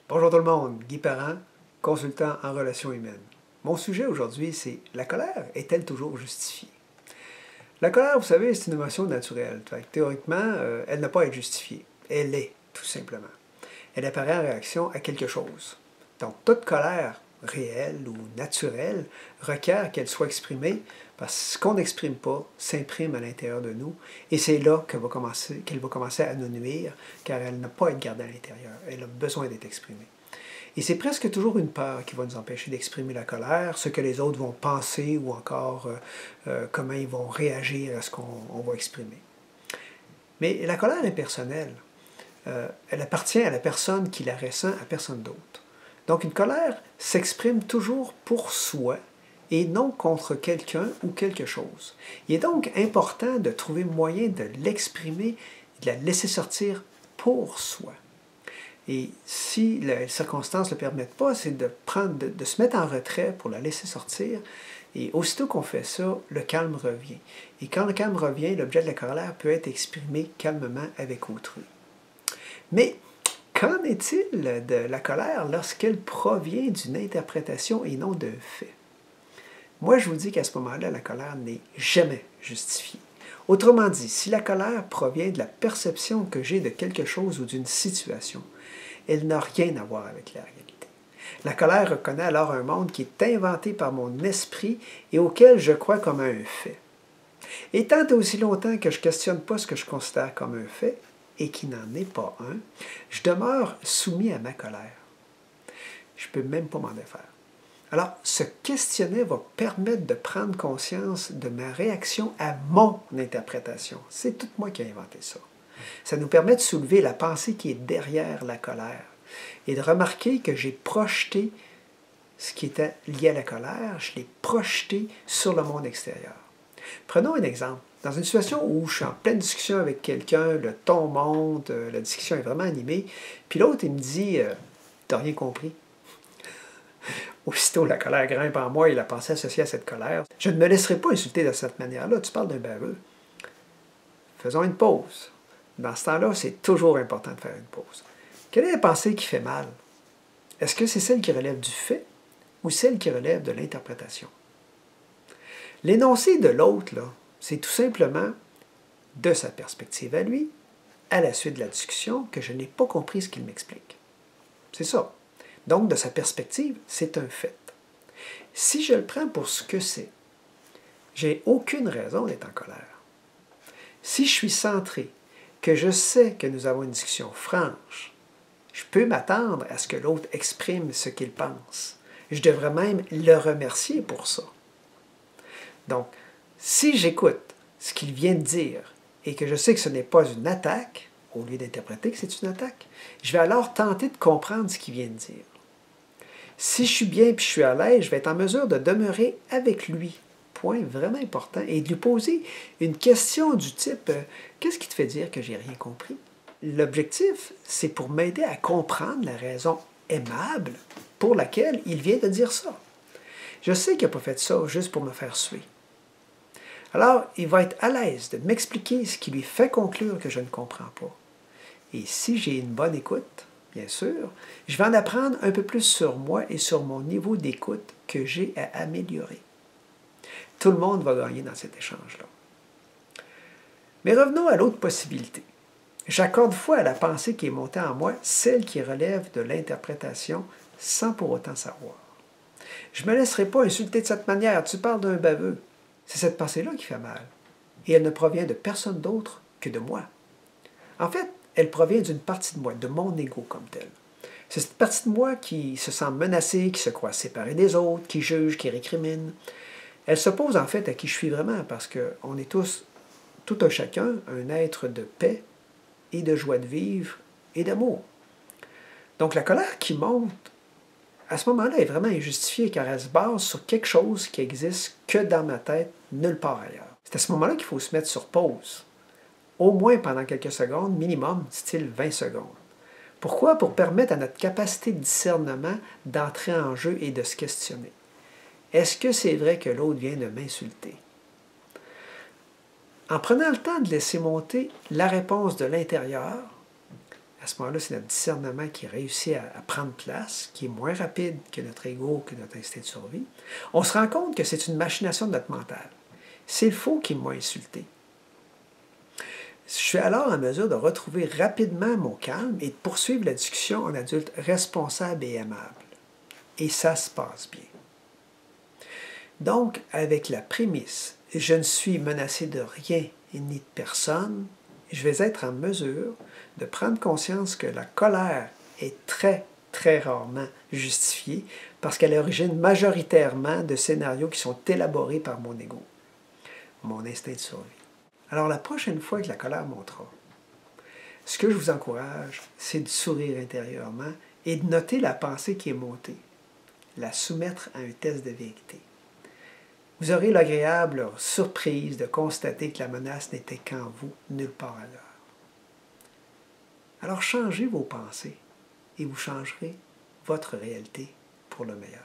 Bonjour tout le monde, Guy Parent, consultant en relations humaines. Mon sujet aujourd'hui, c'est la colère est-elle toujours justifiée? La colère, vous savez, c'est une émotion naturelle. Fait que, théoriquement, elle n'a pas à être justifiée. Elle est, tout simplement. Elle apparaît en réaction à quelque chose. Donc, toute colère réelle ou naturelle requiert qu'elle soit exprimée parce que ce qu'on n'exprime pas s'imprime à l'intérieur de nous et c'est là qu'elle va commencer à nous nuire car elle n'a pas à être gardée à l'intérieur. Elle a besoin d'être exprimée. Et c'est presque toujours une peur qui va nous empêcher d'exprimer la colère, ce que les autres vont penser ou encore comment ils vont réagir à ce qu'on va exprimer. Mais la colère est personnelle. Elle appartient à la personne qui la ressent, à personne d'autre. Donc une colère s'exprime toujours pour soi et non contre quelqu'un ou quelque chose. Il est donc important de trouver moyen de l'exprimer, de la laisser sortir pour soi. Et si les circonstances ne le permettent pas, c'est de se mettre en retrait pour la laisser sortir. Et aussitôt qu'on fait ça, le calme revient. Et quand le calme revient, l'objet de la colère peut être exprimé calmement avec autrui. Mais qu'en est-il de la colère lorsqu'elle provient d'une interprétation et non d'un fait? Moi, je vous dis qu'à ce moment-là, la colère n'est jamais justifiée. Autrement dit, si la colère provient de la perception que j'ai de quelque chose ou d'une situation, elle n'a rien à voir avec la réalité. La colère reconnaît alors un monde qui est inventé par mon esprit et auquel je crois comme un fait. Et tant et aussi longtemps que je ne questionne pas ce que je considère comme un fait, et qui n'en est pas un, je demeure soumis à ma colère. Je ne peux même pas m'en défaire. Alors, ce questionner va permettre de prendre conscience de ma réaction à mon interprétation. C'est tout moi qui ai inventé ça. Ça nous permet de soulever la pensée qui est derrière la colère et de remarquer que j'ai projeté ce qui était lié à la colère, je l'ai projeté sur le monde extérieur. Prenons un exemple. Dans une situation où je suis en pleine discussion avec quelqu'un, le ton monte, la discussion est vraiment animée, puis l'autre, il me dit « T'as rien compris ». Aussitôt, la colère grimpe en moi et la pensée associée à cette colère. Je ne me laisserai pas insulter de cette manière-là. Tu parles d'un baveux. Faisons une pause. Dans ce temps-là, c'est toujours important de faire une pause. Quelle est la pensée qui fait mal? Est-ce que c'est celle qui relève du fait ou celle qui relève de l'interprétation? L'énoncé de l'autre, là, c'est tout simplement de sa perspective à lui, à la suite de la discussion, que je n'ai pas compris ce qu'il m'explique. C'est ça. Donc, de sa perspective, c'est un fait. Si je le prends pour ce que c'est, j'ai aucune raison d'être en colère. Si je suis centré, que je sais que nous avons une discussion franche, je peux m'attendre à ce que l'autre exprime ce qu'il pense. Je devrais même le remercier pour ça. Donc, si j'écoute ce qu'il vient de dire et que je sais que ce n'est pas une attaque, au lieu d'interpréter que c'est une attaque, je vais alors tenter de comprendre ce qu'il vient de dire. Si je suis bien et je suis à l'aise, je vais être en mesure de demeurer avec lui. Point vraiment important. Et de lui poser une question du type « Qu'est-ce qui te fait dire que j'ai rien compris? » L'objectif, c'est pour m'aider à comprendre la raison aimable pour laquelle il vient de dire ça. Je sais qu'il n'a pas fait ça juste pour me faire suer. Alors, il va être à l'aise de m'expliquer ce qui lui fait conclure que je ne comprends pas. Et si j'ai une bonne écoute, bien sûr, je vais en apprendre un peu plus sur moi et sur mon niveau d'écoute que j'ai à améliorer. Tout le monde va gagner dans cet échange-là. Mais revenons à l'autre possibilité. J'accorde foi à la pensée qui est montée en moi, celle qui relève de l'interprétation, sans pour autant savoir. Je ne me laisserai pas insulter de cette manière. Tu parles d'un baveux. C'est cette pensée-là qui fait mal. Et elle ne provient de personne d'autre que de moi. En fait, elle provient d'une partie de moi, de mon ego comme tel. C'est cette partie de moi qui se sent menacée, qui se croit séparée des autres, qui juge, qui récrimine. Elle s'oppose en fait à qui je suis vraiment parce qu'on est tous, tout un chacun, un être de paix et de joie de vivre et d'amour. Donc la colère qui monte, à ce moment-là, est vraiment injustifiée car elle se base sur quelque chose qui existe que dans ma tête, nulle part ailleurs. C'est à ce moment-là qu'il faut se mettre sur pause. Au moins pendant quelques secondes, minimum, style 20 secondes. Pourquoi? Pour permettre à notre capacité de discernement d'entrer en jeu et de se questionner. Est-ce que c'est vrai que l'autre vient de m'insulter? En prenant le temps de laisser monter la réponse de l'intérieur, à ce moment-là, c'est notre discernement qui réussit à prendre place, qui est moins rapide que notre ego, que notre instinct de survie. On se rend compte que c'est une machination de notre mental. C'est le faux qui m'a insulté. Je suis alors en mesure de retrouver rapidement mon calme et de poursuivre la discussion en adulte responsable et aimable. Et ça se passe bien. Donc, avec la prémisse « je ne suis menacé de rien et ni de personne », je vais être en mesure de prendre conscience que la colère est très, très rarement justifiée parce qu'elle est origine majoritairement de scénarios qui sont élaborés par mon ego, mon instinct de survie. Alors, la prochaine fois que la colère montera, ce que je vous encourage, c'est de sourire intérieurement et de noter la pensée qui est montée, la soumettre à un test de vérité. Vous aurez l'agréable surprise de constater que la menace n'était qu'en vous, nulle part ailleurs. Alors changez vos pensées et vous changerez votre réalité pour le meilleur.